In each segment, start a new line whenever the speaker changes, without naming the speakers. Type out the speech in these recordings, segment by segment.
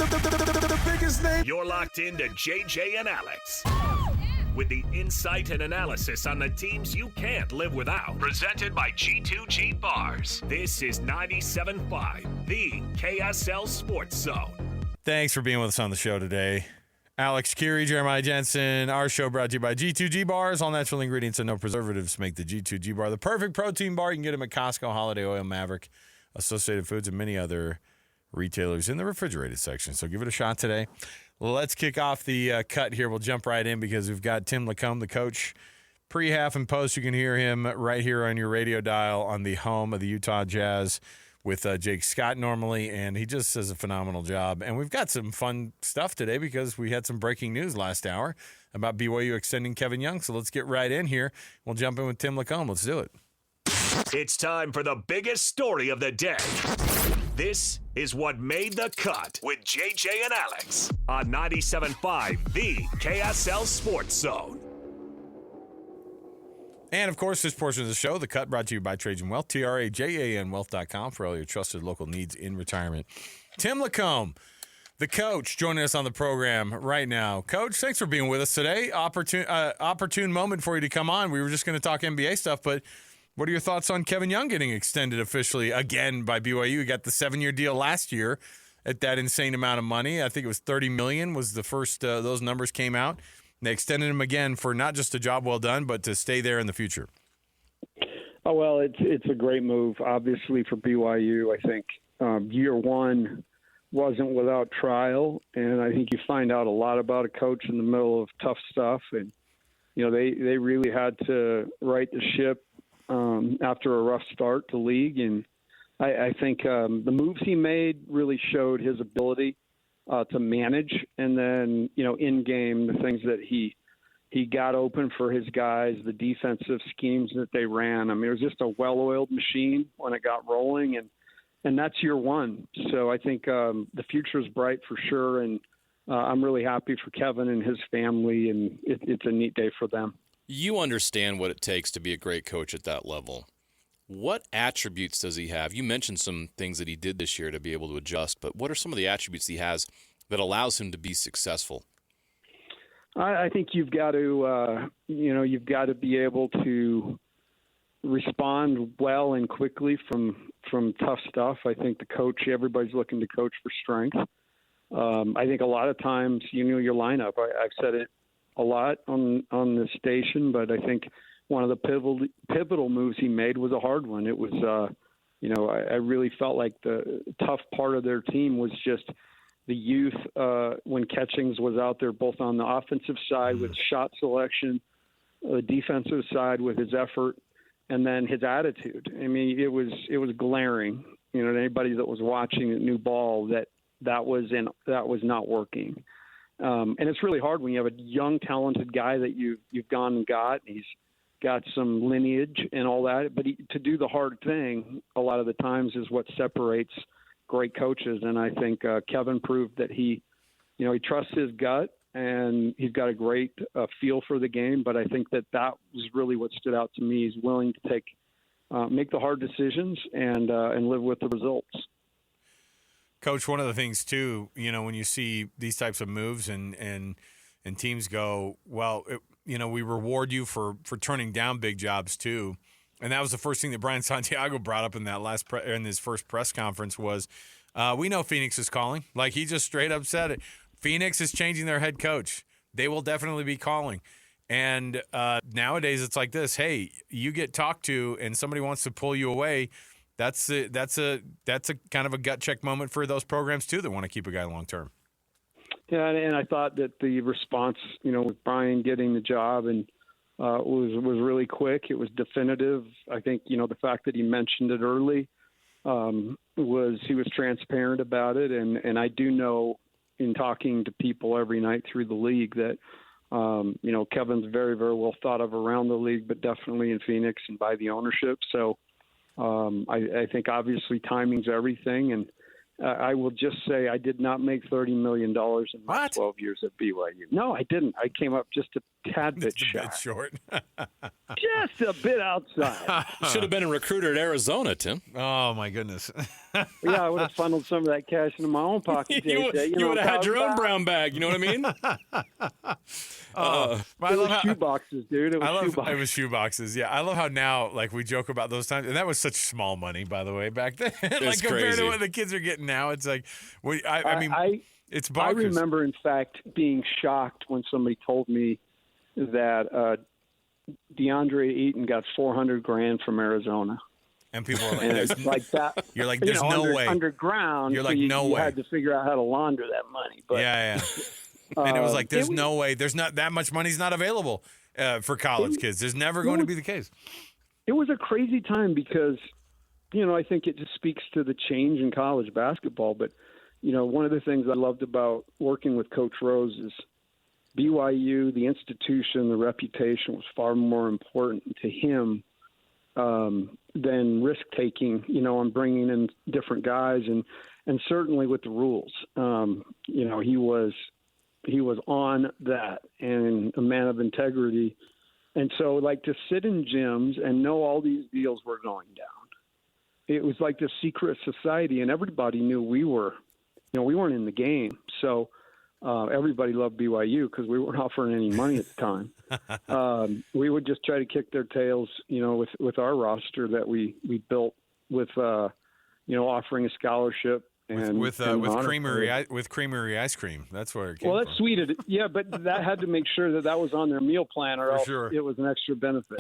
The biggest name.
You're locked into JJ and Alex. With the insight and analysis on the teams you can't live without. Presented by G2G Bars. This is 97.5, the KSL Sports Zone.
Thanks for being with us on the show today. Alex, Kirry, Jeremiah Jensen. Our show brought to you by G2G Bars. All natural ingredients and no preservatives make the G2G Bar the perfect protein bar. You can get them at Costco, Holiday Oil, Maverick, Associated Foods, and many other retailers in the refrigerated section. So give it a shot today. Let's kick off the cut here. We'll jump right in because we've got Tim LaComb, the coach. Pre, half, and post, you can hear him right here on your radio dial on the home of the Utah Jazz with Jake Scott normally, and he just does a phenomenal job. And we've got some fun stuff today because we had some breaking news last hour about BYU extending Kevin Young. So let's get right in here. We'll jump in with Tim LaComb. Let's do it.
It's time for the biggest story of the day. This is what made the cut with JJ and Alex on 97.5, the KSL Sports Zone.
And, of course, this portion of the show, The Cut, brought to you by Trajan Wealth, TRAJANwealth.com for all your trusted local needs in retirement. Tim LaComb, the coach, joining us on the program right now. Coach, thanks for being with us today. Opportune moment for you to come on. We were just going to talk NBA stuff, but what are your thoughts on Kevin Young getting extended officially again by BYU? He got the 7-year deal last year at that insane amount of money. I think it was $30 million was the first those numbers came out. They extended him again for not just a job well done, but to stay there in the future.
Oh, well, it's a great move, obviously, for BYU. I think year one wasn't without trial, and I think you find out a lot about a coach in the middle of tough stuff. And, you know, they really had to right the ship after a rough start to league. And I think the moves he made really showed his ability to manage, and then, you know, in game, the things that he got open for his guys, the defensive schemes that they ran. I mean, it was just a well-oiled machine when it got rolling, and that's year one. So I think the future is bright for sure, and I'm really happy for Kevin and his family, and it's a neat day for them.
You understand what it takes to be a great coach at that level. What attributes does he have? You mentioned some things that he did this year to be able to adjust, but what are some of the attributes he has that allows him to be successful?
I think you've got to, you've got to be able to respond well and quickly from tough stuff. I think everybody's looking to coach for strength. I think a lot of times, your lineup. I've said it a lot on the station, but I think one of the pivotal moves he made was a hard one. It was, I really felt like the tough part of their team was just the youth when Catchings was out there, both on the offensive side with shot selection, the defensive side with his effort, and then his attitude. I mean, it was glaring, to anybody that was watching the new ball that was not working. And it's really hard when you have a young, talented guy that you've gone and got. He's got some lineage and all that, but to do the hard thing a lot of the times is what separates great coaches. And I think Kevin proved that he trusts his gut and he's got a great feel for the game. But I think that was really what stood out to me. He's willing to make the hard decisions and live with the results.
Coach, one of the things too, when you see these types of moves and teams go, well, we reward you for turning down big jobs too. And that was the first thing that Brian Santiago brought up in that in his first press conference was, we know Phoenix is calling. Like, he just straight up said it. Phoenix is changing their head coach. They will definitely be calling. And nowadays it's like this. Hey, you get talked to and somebody wants to pull you away. That's a kind of a gut check moment for those programs too that want to keep a guy long term.
Yeah, and I thought that the response, with Brian getting the job and was really quick. It was definitive. I think, the fact that he mentioned it early he was transparent about it. And I do know in talking to people every night through the league that, Kevin's very, very well thought of around the league, but definitely in Phoenix and by the ownership. So I think obviously timing's everything. And I will just say I did not make $30 million in my 12 years at BYU. No, I didn't. I came up just tad bit
It's a bit
short.
short.
Just a bit outside.
Should have been a recruiter at Arizona, Tim.
Oh, my goodness.
Yeah, I would have funneled some of that cash into my own pocket.
You would have had your own brown bag. You know what I mean?
I
It
love
was
how,
shoe boxes, dude. It was shoe boxes.
it was shoe boxes. Yeah, I love how now, like, we joke about those times, and that was such small money, by the way, back then. Like,
It's
compared
crazy.
to what the kids are getting now, it's like, I mean, it's bonkers.
I remember, in fact, being shocked when somebody told me that DeAndre Ayton got $400,000 from Arizona.
And people are like,
And
there's,
it's like that.
you're like, there's no way.
Underground.
You're
so
like, no
you
way.
had to figure out how to launder that money. But
yeah. And it was like, there's
it was-
no way. There's not that much money's not available for college kids. There's never going to be the case.
It was a crazy time because, I think it just speaks to the change in college basketball. But, one of the things I loved about working with Coach Rose is BYU, the institution, the reputation was far more important to him than risk taking, on bringing in different guys and certainly with the rules. He was on that and a man of integrity. And so, like, to sit in gyms and know all these deals were going down, it was like this secret society, and everybody knew we weren't in the game. So everybody loved BYU because we weren't offering any money at the time. We would just try to kick their tails, with our roster that we built with, offering a scholarship.
With creamery ice cream. That's where it came
Well, that's
from.
sweet. Yeah, but that had to make sure that was on their meal plan, or else
sure.
it was an extra benefit.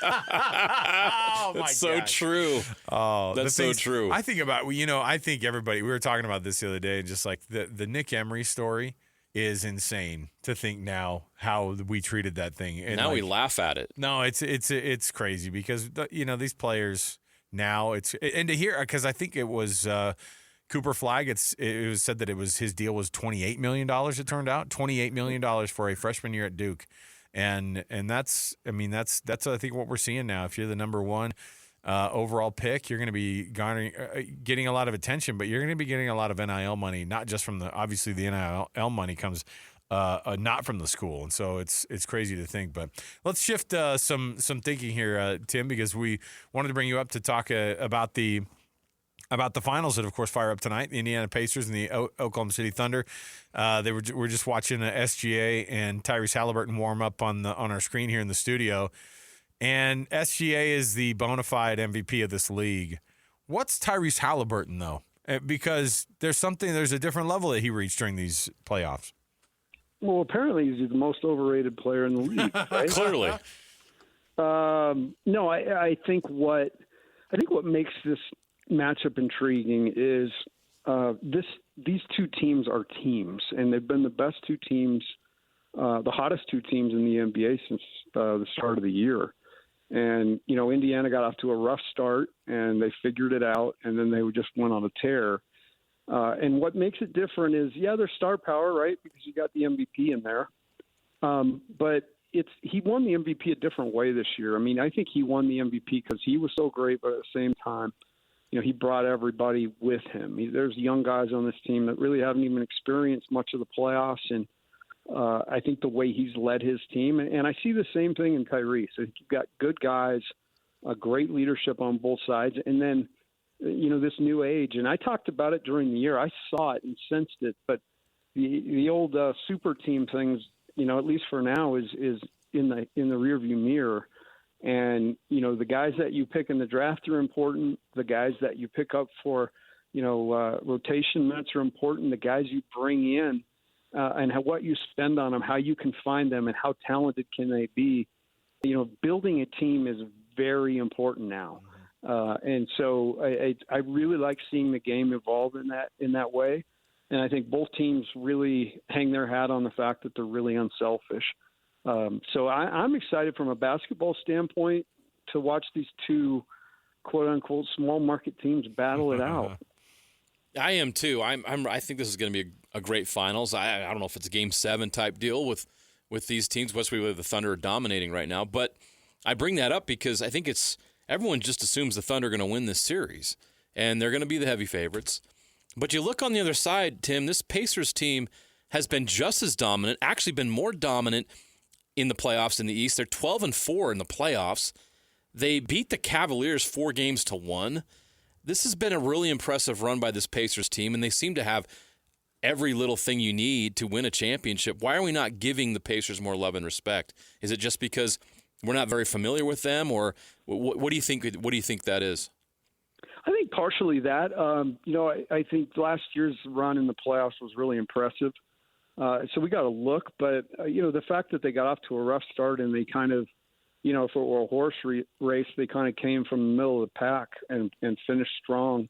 Oh, my
That's so
gosh.
true.
Oh,
That's so true.
I think about, I think everybody, we were talking about this the other day, just like the Nick Emery story is insane to think now how we treated that thing. And
Now we laugh at it.
No, it's crazy because, these players now and to hear, because I think it was Cooper Flagg, it was said that his deal was $28 million, it turned out. $28 million for a freshman year at Duke. And that's I think what we're seeing now. If you're the number one overall pick, you're going to be getting a lot of attention, but you're going to be getting a lot of NIL money, not just from obviously the NIL money comes not from the school. And so it's crazy to think. But let's shift some thinking here, Tim, because we wanted to bring you up to talk about the finals that, of course, fire up tonight. The Indiana Pacers and the Oklahoma City Thunder. We're just watching SGA and Tyrese Halliburton warm up on our screen here in the studio. And SGA is the bona fide MVP of this league. What's Tyrese Halliburton, though? Because there's a different level that he reached during these playoffs.
Well, apparently he's the most overrated player in the league, right?
Clearly.
No, I think what makes this matchup intriguing is these two teams are teams, and they've been the best two teams, the hottest two teams in the NBA since the start of the year. And Indiana got off to a rough start, and they figured it out, and then they just went on a tear. And what makes it different is, there's star power, right? Because you got the MVP in there. But he won the MVP a different way this year. I mean, I think he won the MVP because he was so great, but at the same time, he brought everybody with him. There's young guys on this team that really haven't even experienced much of the playoffs, and I think the way he's led his team, and I see the same thing in Kirry. So you've got good guys, great leadership on both sides, and then this new age. And I talked about it during the year. I saw it and sensed it, but the old super team things, at least for now, is in the rearview mirror. And the guys that you pick in the draft are important. The guys that you pick up for rotation minutes are important. The guys you bring in and what you spend on them, how you can find them, and how talented can they be. Building a team is very important now. And so I really like seeing the game evolve in that way. And I think both teams really hang their hat on the fact that they're really unselfish. So I'm excited from a basketball standpoint to watch these two quote unquote small market teams battle it out.
I am too. I think this is going to be a great finals. I don't know if it's a Game 7 type deal with these teams, especially with the Thunder dominating right now. But I bring that up because I think everyone just assumes the Thunder are going to win this series, and they're going to be the heavy favorites. But you look on the other side, Tim, this Pacers team has been just as dominant, actually been more dominant in the playoffs in the East. They're 12-4 in the playoffs. They beat the Cavaliers 4-1. This has been a really impressive run by this Pacers team, and they seem to have every little thing you need to win a championship. Why are we not giving the Pacers more love and respect? Is it just because we're not very familiar with them, or what do you think? What do you think that is?
I think partially that. I think last year's run in the playoffs was really impressive. So we got to look, but the fact that they got off to a rough start and they kind of, if it were a horse race, they kind of came from the middle of the pack and finished strong.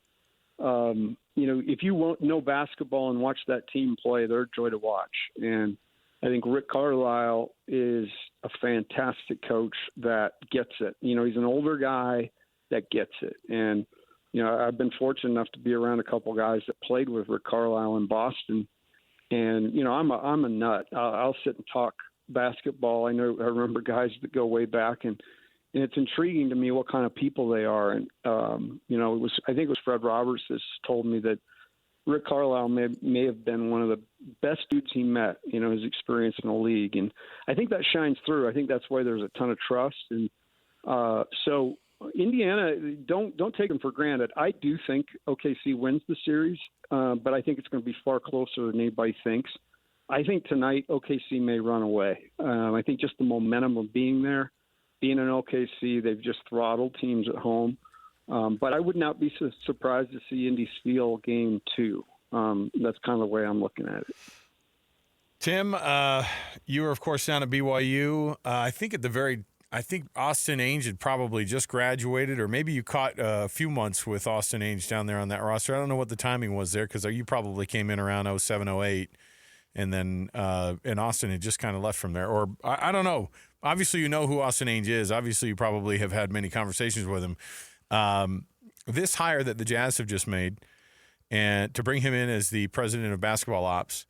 If you won't know basketball and watch that team play, they're a joy to watch. And I think Rick Carlisle is a fantastic coach that gets it. He's an older guy that gets it. And, I've been fortunate enough to be around a couple guys that played with Rick Carlisle in Boston. And, I'm a nut. I'll sit and talk basketball. I remember guys that go way back, and it's intriguing to me what kind of people they are. And, I think it was Fred Roberts that told me that Rick Carlisle may have been one of the best dudes he met, his experience in the league. And I think that shines through. I think that's why there's a ton of trust. And so Indiana, don't take them for granted. I do think OKC wins the series, but I think it's going to be far closer than anybody thinks. I think tonight OKC may run away. I think just the momentum of being there, being in OKC, they've just throttled teams at home. But I would not be surprised to see Indy steal game 2. That's kind of the way I'm looking at it.
Tim, you were, of course, down at BYU. I think Austin Ainge had probably just graduated, or maybe you caught a few months with Austin Ainge down there on that roster. I don't know what the timing was there, because you probably came in around 07, 08, and then and Austin had just kind of left from there. Or I don't know. Obviously, you know who Austin Ainge is. Obviously, you probably have had many conversations with him. This hire that the Jazz have just made, and to bring him in as the president of basketball ops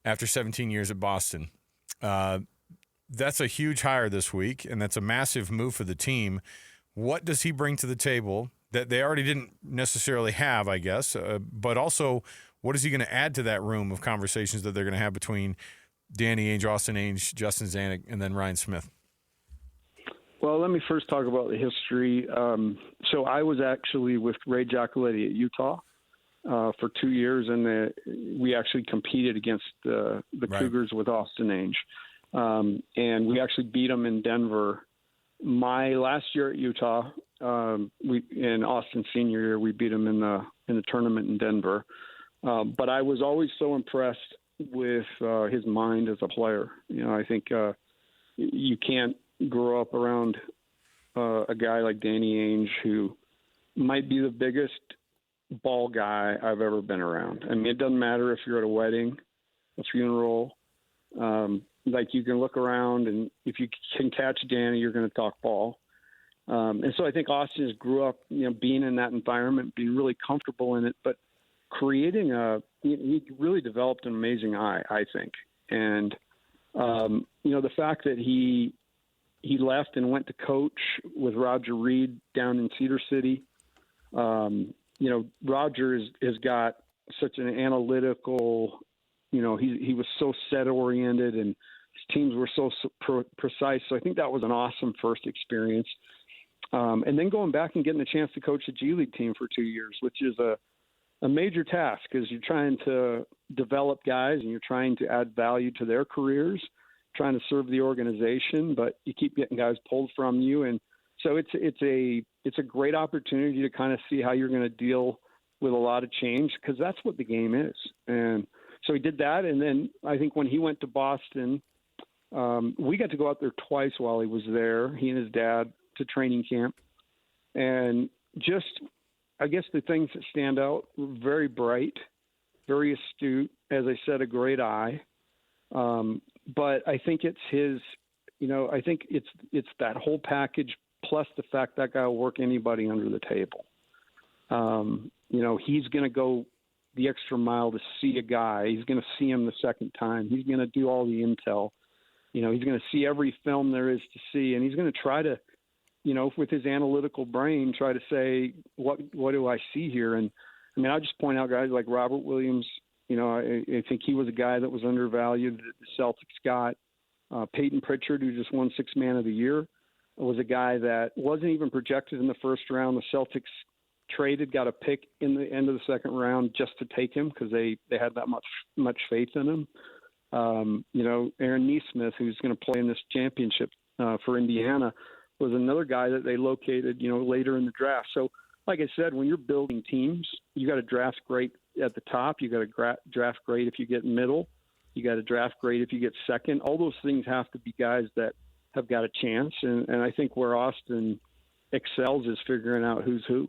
after 17 years at Boston, that's a huge hire this week, and that's a massive move for the team. What does he bring to the table that they already didn't necessarily have, I guess, but also what is he going to add to that room of conversations that they're going to have between Danny Ainge, Austin Ainge, Justin Zanuck, and then Ryan Smith?
Well, let me first talk about the history. So I was actually with Ray Giacoletti at Utah for 2 years, and we actually competed against the
Right.
Cougars with Austin Ainge. And we actually beat them in Denver. My last year at Utah, in Austin senior year, we beat them in the tournament in Denver. But I was always so impressed with his mind as a player. I think you can't grow up around a guy like Danny Ainge, who might be the biggest ball guy I've ever been around. I mean, it doesn't matter if you're at a wedding, a funeral. You can look around, and if you can catch Danny, you're going to talk ball. And so I think Austin just grew up, being in that environment, being really comfortable in it, but creating he really developed an amazing eye, I think. And, the fact that he left and went to coach with Roger Reed down in Cedar City. Roger has got such an analytical, he was so set oriented, and his teams were so precise. So I think that was an awesome first experience. And then going back and getting the chance to coach the G League team for 2 years, which is a major task, because you're trying to develop guys and you're trying to add value to their careers, trying to serve the organization, but you keep getting guys pulled from you. And so it's a great opportunity to kind of see how you're going to deal with a lot of change, because that's what the game is. And so he did that. And then I think when he went to Boston, we got to go out there twice while he was there, he and his dad, to training camp. And just, I guess the things that stand out, very bright, very astute, as I said, a great eye. But I think it's his, I think it's that whole package, plus the fact that guy will work anybody under the table. He's going to go the extra mile to see a guy. He's going to see him the second time. He's going to do all the intel. He's going to see every film there is to see, and he's going to try to, with his analytical brain, try to say, what do I see here? And I mean, I'll just point out guys like Robert Williams, I think he was a guy that was undervalued. The Celtics got Peyton Pritchard, who just won Sixth Man of the Year, was a guy that wasn't even projected in the first round. The Celtics got a pick in the end of the second round just to take him because they had that much faith in him. Aaron Nesmith, who's going to play in this championship for Indiana, was another guy that they located, later in the draft. So, like I said, when you're building teams, you got to draft great at the top. You got to draft great if you get middle. You got to draft great if you get second. All those things have to be guys that have got a chance. And I think where Austin excels is figuring out who's who.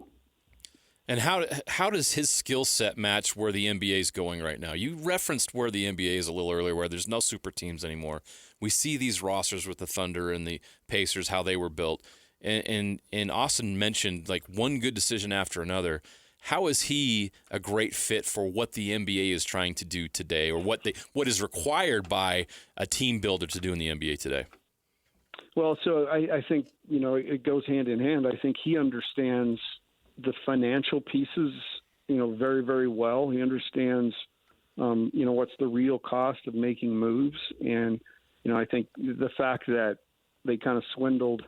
And how does his skill set match where the NBA is going right now? You referenced where the NBA is a little earlier, where there's no super teams anymore. We see these rosters with the Thunder and the Pacers, how they were built. And Austin mentioned like one good decision after another. How is he a great fit for what the NBA is trying to do today, or what is required by a team builder to do in the NBA today?
Well, so I think, it goes hand in hand. I think he understands the financial pieces, very, very well. He understands, what's the real cost of making moves. And, I think the fact that they kind of swindled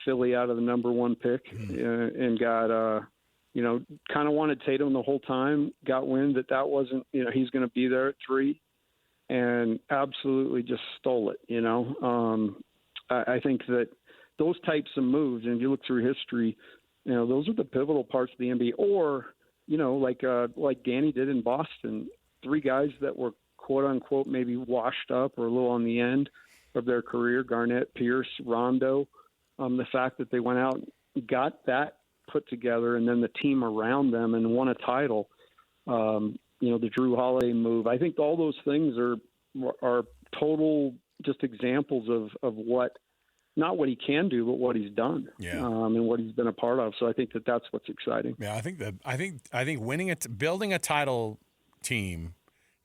Philly out of the number one pick and got, kind of wanted Tatum the whole time, got wind that wasn't, he's going to be there at 3 and absolutely just stole it. I think that those types of moves, and if you look through history, those are the pivotal parts of the NBA. Or, like Danny did in Boston, 3 guys that were quote unquote maybe washed up or a little on the end of their career: Garnett, Pierce, Rondo. The fact that they went out and got that put together, and then the team around them and won a title. The Drew Holiday move. I think all those things are total just examples of what. Not what he can do, but what he's done, and what he's been a part of. So I think that's what's exciting.
Yeah, I think winning building a title team,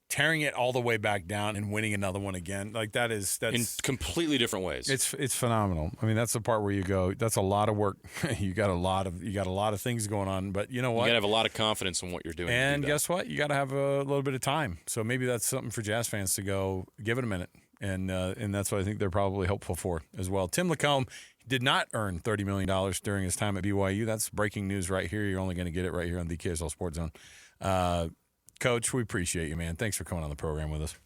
tearing it all the way back down, and winning another one again, that's
in completely different ways.
It's phenomenal. I mean, that's the part where you go. That's a lot of work. you got a lot of things going on, but you know what?
You got to have a lot of confidence in what you're doing.
And guess what? You got to have a little bit of time. So maybe that's something for Jazz fans to go give it a minute. And that's what I think they're probably hopeful for as well. Tim LaComb did not earn $30 million during his time at BYU. That's breaking news right here. You're only going to get it right here on the KSL Sports Zone. Coach, we appreciate you, man. Thanks for coming on the program with us.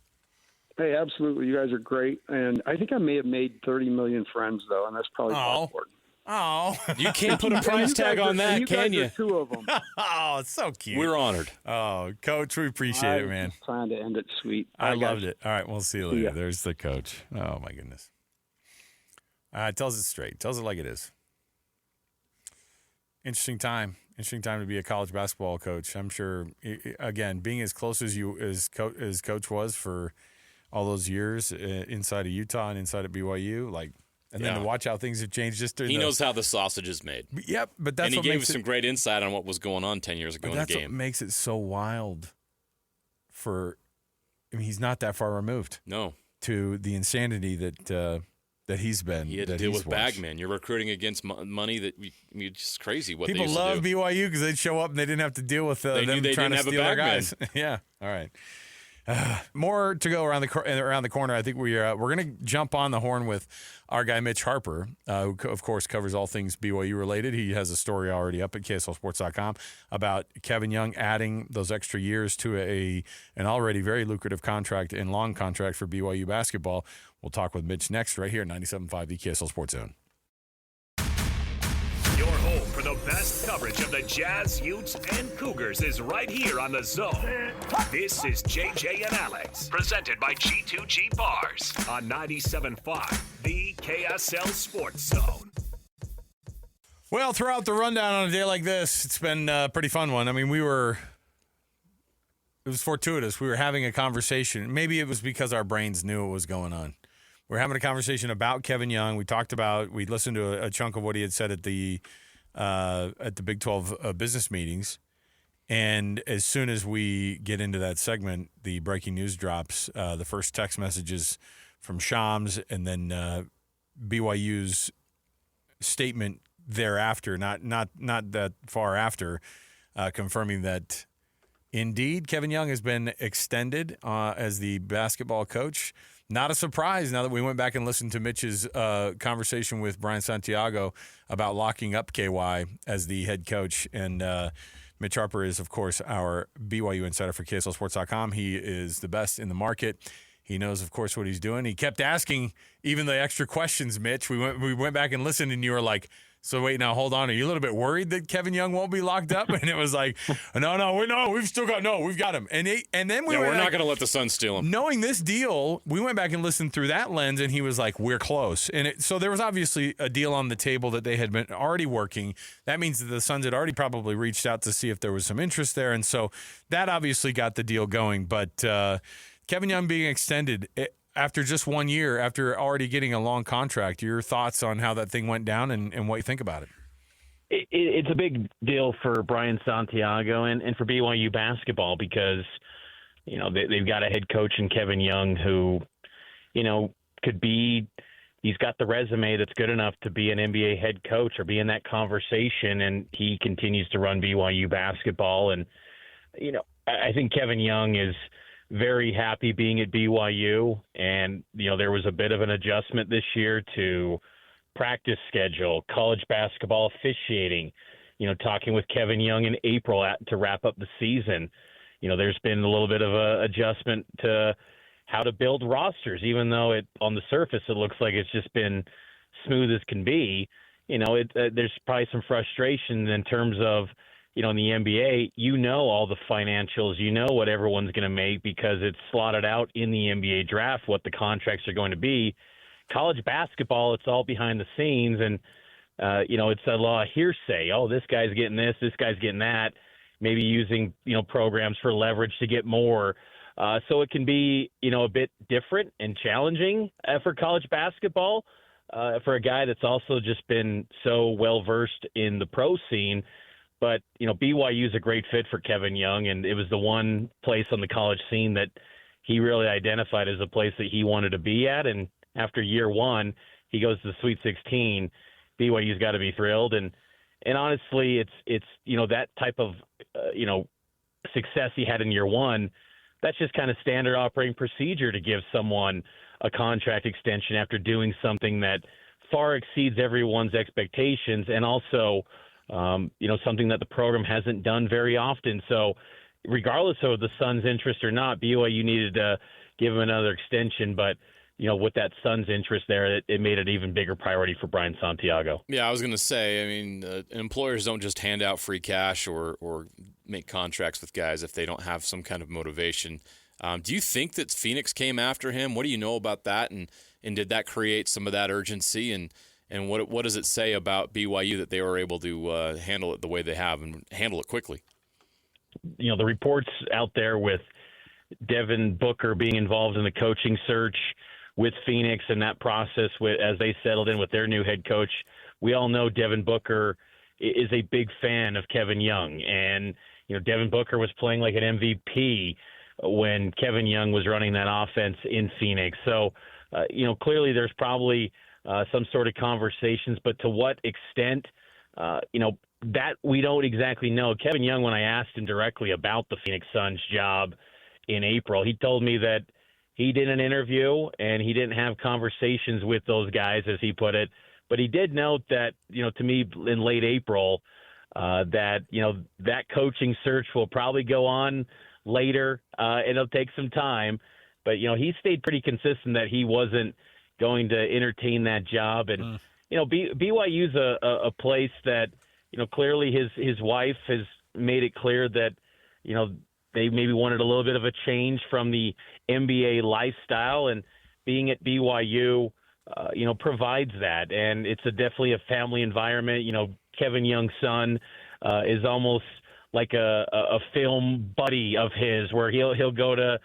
Hey, absolutely. You guys are great. And I think I may have made 30 million friends, though, and that's probably more important.
Oh,
you can't put a price tag on that, can you?
2 of them.
Oh, it's so cute.
We're honored.
Oh, Coach, we appreciate it, man.
Trying to end it sweet.
I loved it. All right, we'll see you later. There's the coach. Oh my goodness. Tells it straight. Tells it like it is. Interesting time to be a college basketball coach. I'm sure. Again, being as close as Coach was for all those years inside of Utah and inside of BYU, and then to watch how things have changed. He
knows how the sausage is made.
Yep, but that's what
gave us some great insight on what was going on 10 years ago in the game.
That's what makes it so wild. He's not that far removed.
No,
to the insanity that he's been.
He had to deal with bagmen. You're recruiting against money that it's just crazy. What
people
they used
love
to do.
BYU because they'd show up and they didn't have to deal with them trying to steal their guys. Yeah. All right. More to go around the corner. I think we're going to jump on the horn with our guy Mitch Harper, who of course covers all things BYU related. He has a story already up at KSLSports.com about Kevin Young adding those extra years to an already very lucrative contract and long contract for BYU basketball. We'll talk with Mitch next, right here at 97.5 the KSL Sports Zone.
Your home for the best coverage of the Jazz, Utes, and Cougars is right here on The Zone. This is JJ and Alex, presented by G2G Bars on 97.5, the KSL Sports Zone.
Well, throughout the rundown on a day like this, it's been a pretty fun one. I mean, it was fortuitous. We were having a conversation. Maybe it was because our brains knew what was going on. We're having a conversation about Kevin Young. We listened to a chunk of what he had said at the Big 12 business meetings. And as soon as we get into that segment, the breaking news drops. The first text messages from Shams, and then BYU's statement thereafter, not that far after, confirming that Indeed, Kevin Young has been extended as the basketball coach. Not a surprise now that we went back and listened to Mitch's conversation with Brian Santiago about locking up KY as the head coach. And Mitch Harper is, of course, our BYU insider for KSLSports.com. He is the best in the market. He knows, of course, what he's doing. He kept asking even the extra questions, Mitch. We went back and listened, and you were like, so wait, now hold on. Are you a little bit worried that Kevin Young won't be locked up? And it was like, we've got him. And then
we're not going to let the Suns steal him.
Knowing this deal, we went back and listened through that lens, and he was like, we're close. And so there was obviously a deal on the table that they had been already working. That means that the Suns had already probably reached out to see if there was some interest there. And so that obviously got the deal going. But Kevin Young being extended after just 1 year, after already getting a long contract, your thoughts on how that thing went down and what you think about it?
It's a big deal for Brian Santiago and for BYU basketball because, they've got a head coach in Kevin Young who, he's got the resume that's good enough to be an NBA head coach or be in that conversation, and he continues to run BYU basketball. And, I think Kevin Young is very happy being at BYU, and there was a bit of an adjustment this year to practice schedule, college basketball officiating, talking with Kevin Young in April to wrap up the season. There's been a little bit of a adjustment to how to build rosters, even though on the surface it looks like it's just been smooth as can be. There's probably some frustration in terms of, in the NBA, all the financials, what everyone's going to make because it's slotted out in the NBA draft what the contracts are going to be. College basketball, it's all behind the scenes, and, it's a lot of hearsay. Oh, this guy's getting this guy's getting that, maybe using, programs for leverage to get more. So it can be, a bit different and challenging for college basketball for a guy that's also just been so well-versed in the pro scene. But, BYU is a great fit for Kevin Young, and it was the one place on the college scene that he really identified as a place that he wanted to be at. And after year one, he goes to the Sweet 16. BYU's got to be thrilled. And honestly, it's that type of, success he had in year one, that's just kind of standard operating procedure to give someone a contract extension after doing something that far exceeds everyone's expectations and also – something that the program hasn't done very often. So regardless of the Suns' interest or not, BYU needed to give him another extension. But, with that Suns' interest there, it made it even bigger priority for Brian Santiago.
Yeah, I was going to say, employers don't just hand out free cash or make contracts with guys if they don't have some kind of motivation. Do you think that Phoenix came after him? What do you know about that? And did that create some of that urgency? And what does it say about BYU that they were able to handle it the way they have and handle it quickly?
The reports out there with Devin Booker being involved in the coaching search with Phoenix and that process as they settled in with their new head coach, we all know Devin Booker is a big fan of Kevin Young. And, Devin Booker was playing like an MVP when Kevin Young was running that offense in Phoenix. So, clearly there's probably some sort of conversations, but to what extent, that we don't exactly know. Kevin Young, when I asked him directly about the Phoenix Suns job in April, he told me that he did an interview and he didn't have conversations with those guys, as he put it. But he did note that, to me in late April, that coaching search will probably go on later. It'll take some time. But, he stayed pretty consistent that he wasn't going to entertain that job. And, BYU's a place that, clearly his wife has made it clear that, they maybe wanted a little bit of a change from the NBA lifestyle, and being at BYU, provides that. And it's definitely a family environment. Kevin Young's son is almost like a film buddy of his, where he'll go to,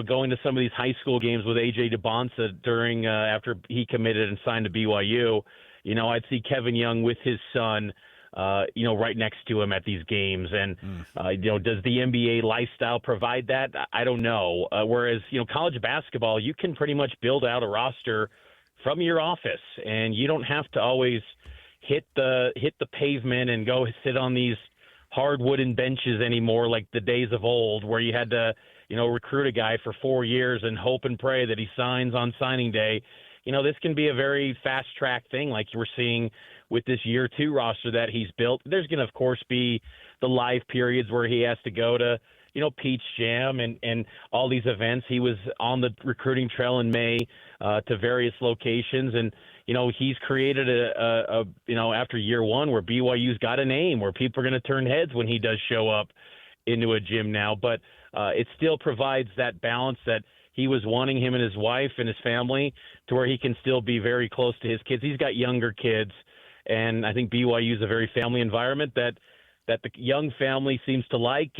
going to some of these high school games with AJ DeBonsa during after he committed and signed to BYU. I'd see Kevin Young with his son, right next to him at these games. And, does the NBA lifestyle provide that? I don't know. Whereas, college basketball, you can pretty much build out a roster from your office, and you don't have to always hit the pavement and go sit on these hard wooden benches anymore like the days of old where you had to, recruit a guy for 4 years and hope and pray that he signs on signing day. This can be a very fast-track thing like we're seeing with this year 2 roster that he's built. There's going to, of course, be the live periods where he has to go to, Peach Jam and all these events. He was on the recruiting trail in May to various locations. And, he's created after year 1 where BYU's got a name, where people are going to turn heads when he does show up into a gym now. But it still provides that balance that he was wanting, him and his wife and his family, to where he can still be very close to his kids. He's got younger kids, and I think BYU is a very family environment that the young family seems to like,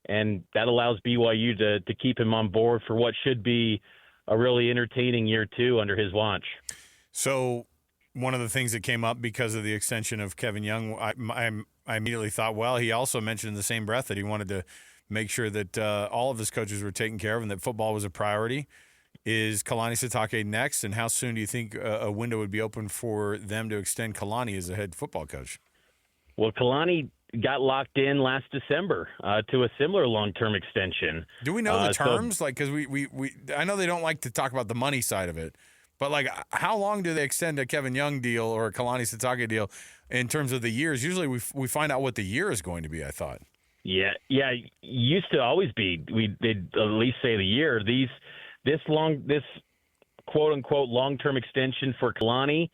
and that allows BYU to keep him on board for what should be a really entertaining year 2 under his watch.
So one of the things that came up because of the extension of Kevin Young, I immediately thought, well, he also mentioned in the same breath that he wanted to make sure that all of his coaches were taken care of and that football was a priority. Is Kalani Sitake next, and how soon do you think a window would be open for them to extend Kalani as a head football coach?
Well, Kalani got locked in last December to a similar long-term extension.
Do we know the terms? Because we I know they don't like to talk about the money side of it, but how long do they extend a Kevin Young deal or a Kalani Sitake deal in terms of the years? Usually we find out what the year is going to be, I thought. Yeah.
Used to always be. They'd at least say the year. This quote unquote long-term extension for Kalani,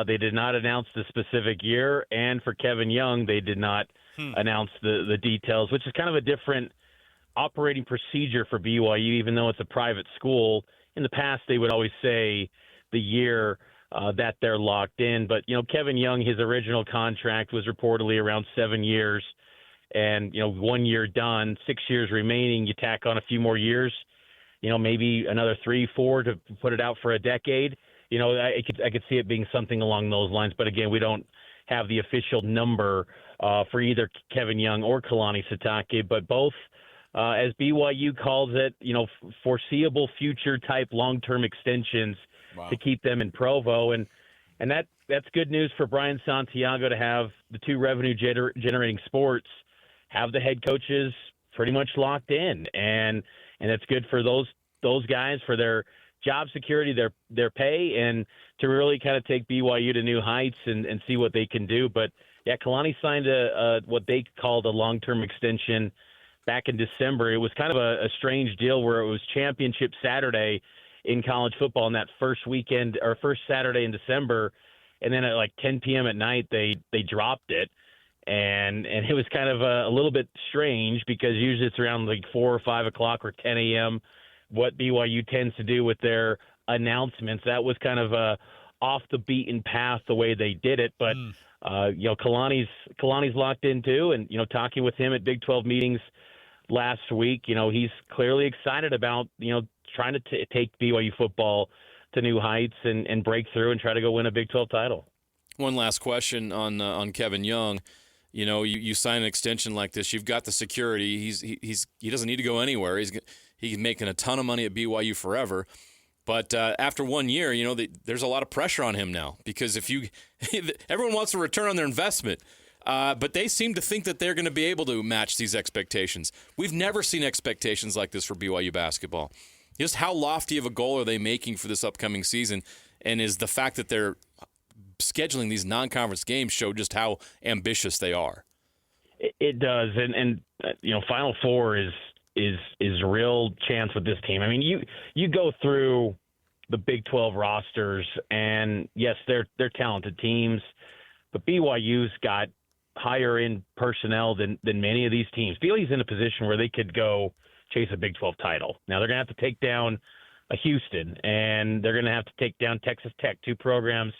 they did not announce the specific year, and for Kevin Young, they did not announce the details, which is kind of a different operating procedure for BYU, even though it's a private school. In the past, they would always say the year that they're locked in. But, Kevin Young, his original contract was reportedly around 7 years. And, 1 year done, 6 years remaining, you tack on a few more years, maybe another 3, 4 to put it out for a decade. I could see it being something along those lines. But, again, we don't have the official number for either Kevin Young or Kalani Sitake. But both, as BYU calls it, foreseeable future type long-term extensions to keep them in Provo. And that's good news for Brian Santiago to have the 2 revenue-generating sports have the head coaches pretty much locked in, and it's good for those guys for their job security, their pay, and to really kind of take BYU to new heights and see what they can do. But yeah, Kalani signed what they called a long-term extension back in December. It was kind of a strange deal where it was Championship Saturday in college football, in that first weekend or first Saturday in December, and then at 10 p.m. at night they dropped it. And it was kind of a little bit strange because usually it's around 4 or 5 o'clock or 10 a.m. what BYU tends to do with their announcements. That was kind of off the beaten path the way they did it. But Kalani's locked in too, and talking with him at Big 12 meetings last week, he's clearly excited about trying to take BYU football to new heights and break through and try to go win a Big 12 title.
One last question on Kevin Young. You sign an extension like this, you've got the security. He doesn't need to go anywhere. He's making a ton of money at BYU forever. But after 1 year, there's a lot of pressure on him now because everyone wants a return on their investment. But they seem to think that they're going to be able to match these expectations. We've never seen expectations like this for BYU basketball. Just how lofty of a goal are they making for this upcoming season? And is the fact that they're scheduling these non-conference games show just how ambitious they are?
It does, and Final Four is a real chance with this team. I mean, you go through the Big 12 rosters, and yes, they're talented teams, but BYU's got higher end personnel than many of these teams. BYU's in a position where they could go chase a Big 12 title. Now they're going to have to take down a Houston, and they're going to have to take down Texas Tech, 2 programs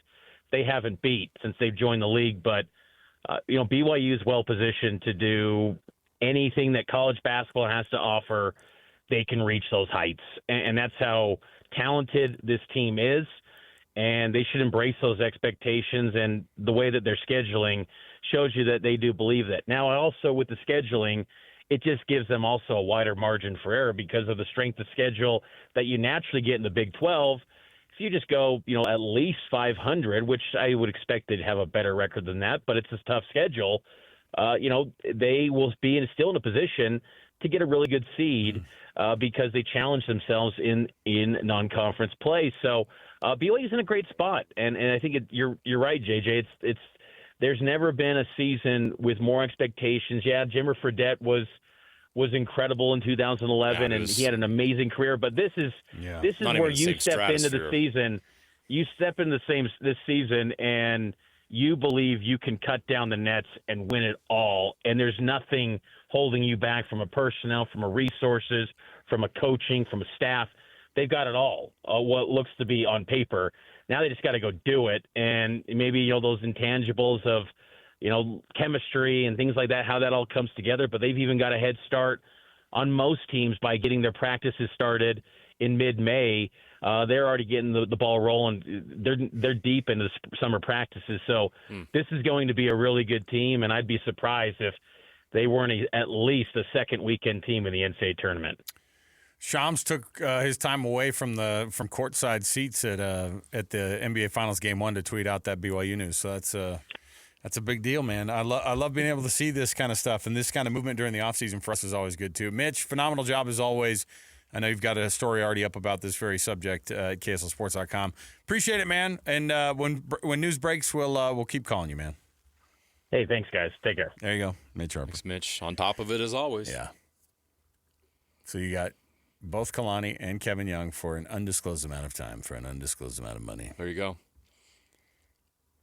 they haven't beat since they've joined the league. But BYU is well positioned to do anything that college basketball has to offer. They can reach those heights, and that's how talented this team is. And they should embrace those expectations. And the way that they're scheduling shows you that they do believe that. Now, also with the scheduling, it just gives them also a wider margin for error because of the strength of schedule that you naturally get in the Big 12. If you just go, at least 500, which I would expect they'd have a better record than that, but it's a tough schedule. they will be still in a position to get a really good seed because they challenge themselves in non-conference play. So BYU's in a great spot, and I think you're right, JJ. There's never been a season with more expectations. Yeah, Jimmer Fredette was incredible in 2011, and he had an amazing career. But this is where you step into the season. You step into this season, and you believe you can cut down the nets and win it all. And there's nothing holding you back from a personnel, from a resources, from a coaching, from a staff. They've got it all, what looks to be on paper. Now they just got to go do it. And maybe, those intangibles of, chemistry and things like that, how that all comes together. But they've even got a head start on most teams by getting their practices started in mid-May. They're already getting the ball rolling. They're deep into the summer practices. So this is going to be a really good team, and I'd be surprised if they weren't at least a second weekend team in the NCAA tournament.
Shams took his time away from courtside seats at the NBA Finals Game 1 to tweet out that BYU news. So that's a big deal, man. I love being able to see this kind of stuff, and this kind of movement during the offseason for us is always good too. Mitch, phenomenal job as always. I know you've got a story already up about this very subject at KSLSports.com. Appreciate it, man. And when news breaks, we'll keep calling you, man.
Hey, thanks, guys. Take care.
There you go, Mitch Harper.
Thanks, Mitch. On top of it as always.
Yeah. So you got both Kalani and Kevin Young for an undisclosed amount of time for an undisclosed amount of money.
There you go.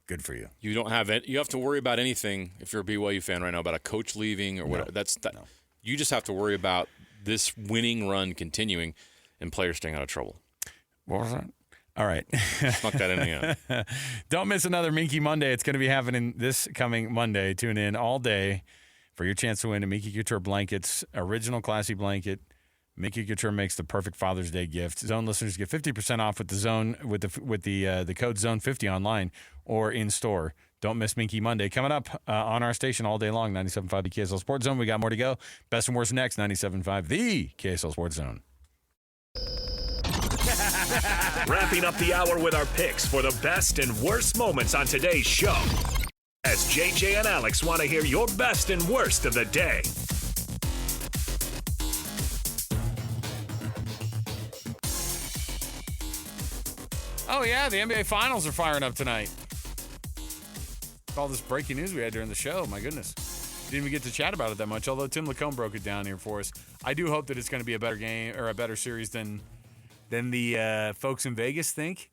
Good for you.
You don't have it. You have to worry about anything if you're a BYU fan right now about a coach leaving or whatever.
No.
You just have to worry about this winning run continuing and players staying out of trouble.
What was that? All right.
Snuck that in again.
Don't miss another Minky Monday. It's going to be happening this coming Monday. Tune in all day for your chance to win a Minky Couture blankets, original classy blanket. Minky Couture makes the perfect Father's Day gift. Zone listeners get 50% off with the code Zone50 online or in store. Don't miss Minky Monday. Coming up on our station all day long, 97.5 the KSL Sports Zone. We got more to go. Best and worst next, 97.5 the KSL Sports Zone.
Wrapping up the hour with our picks for the best and worst moments on today's show. As JJ and Alex want to hear your best and worst of the day.
Oh, yeah, the NBA Finals are firing up tonight. All this breaking news we had during the show, my goodness. Didn't even get to chat about it that much, although Tim LaComb broke it down here for us. I do hope that it's going to be a better game or a better series than the folks in Vegas think.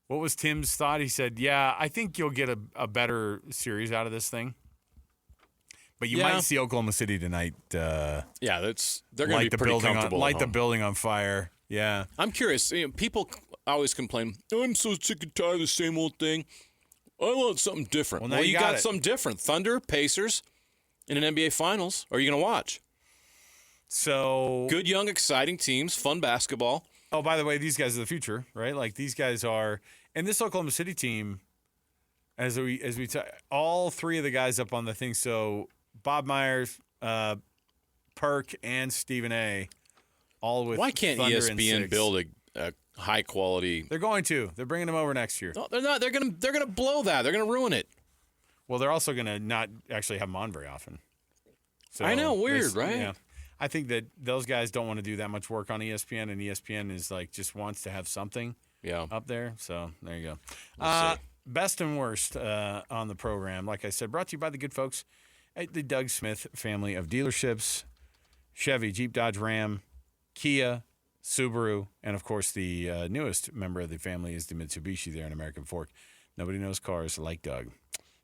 What was Tim's thought? He said, yeah, I think you'll get a better series out of this thing. But you might see Oklahoma City tonight.
They're going to be pretty comfortable.
Light the building on fire. Yeah.
I'm curious. People always complain, I'm so sick and tired of the same old thing. I want something different.
Well, now you got
something different. Thunder, Pacers, in an NBA Finals. Are you going to watch?
So
good, young, exciting teams, fun basketball.
Oh, by the way, these guys are the future, right? Like these guys are, and this Oklahoma City team, as we all three of the guys up on the thing. So Bob Myers, Perk, and Stephen A. All with.
Why can't
Thunder
ESPN build a high quality?
They're going to. They're bringing them over next year.
No, they're not. They're gonna blow that. They're gonna ruin it.
Well, they're also gonna not actually have them on very often. So
I know, weird, right?
Yeah. I think that those guys don't want to do that much work on ESPN, and ESPN is like just wants to have something up there. So there you go.
We'll
best and worst on the program, like I said, brought to you by the good folks at the Doug Smith family of dealerships: Chevy, Jeep, Dodge, Ram, Kia, Subaru, and of course the newest member of the family is the Mitsubishi there in American Fork. Nobody knows cars like Doug.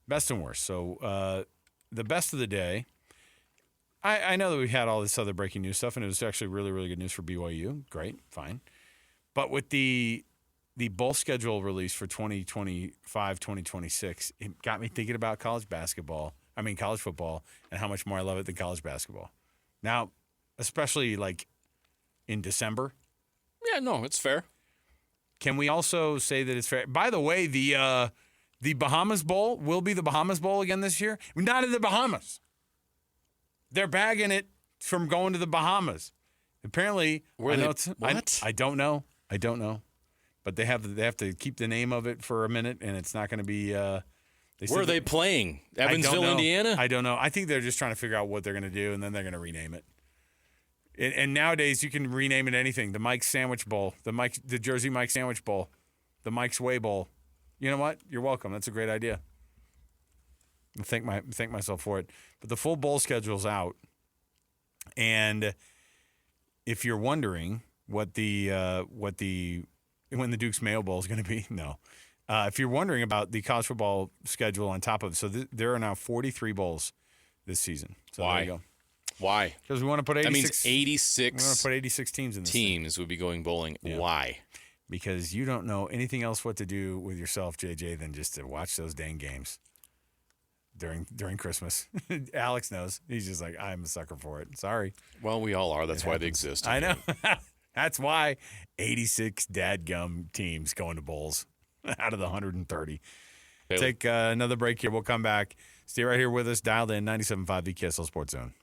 Best and worst. So the best of the day. I know that we had all this other breaking news stuff, and it was actually really, really good news for BYU. Great, fine. But with the bowl schedule release for 2025, 2026, it got me thinking about college football, and how much more I love it than college basketball. Now, especially like in December.
Yeah, no, it's fair.
Can we also say that it's fair? By the way, the Bahamas Bowl will be the Bahamas Bowl again this year. Not in the Bahamas. They're bagging it from going to the Bahamas. Apparently,
what?
I don't know. But they have to keep the name of it for a minute, and it's not going to be
Where are they playing? Evansville, Indiana?
I don't know. I think they're just trying to figure out what they're going to do, and then they're going to rename it. And nowadays, you can rename it anything. The Mike's Sandwich Bowl, the Jersey Mike Sandwich Bowl, the Mike's Way Bowl. You know what? You're welcome. That's a great idea. I thank myself for it. But the full bowl schedule's out, and if you're wondering when the Duke's Mayo Bowl is going to be, no. If you're wondering about the college football schedule on top of it, so there are now 43 bowls this season. So
Why?
There you go.
Why?
Because we want to put 86.
That means 86.
We want to put 86 teams in this
teams would be going bowling.
Yeah.
Why?
Because you don't know anything else what to do with yourself, JJ, than just to watch those dang games during Christmas. Alex knows. He's just like, I'm a sucker for it. Sorry.
Well, we all are. That's why they exist.
I know. That's why 86 dadgum teams going to bowls out of the 130.
Hey,
Take another break here. We'll come back. Stay right here with us. Dialed in 97.5 the KSL Sports Zone.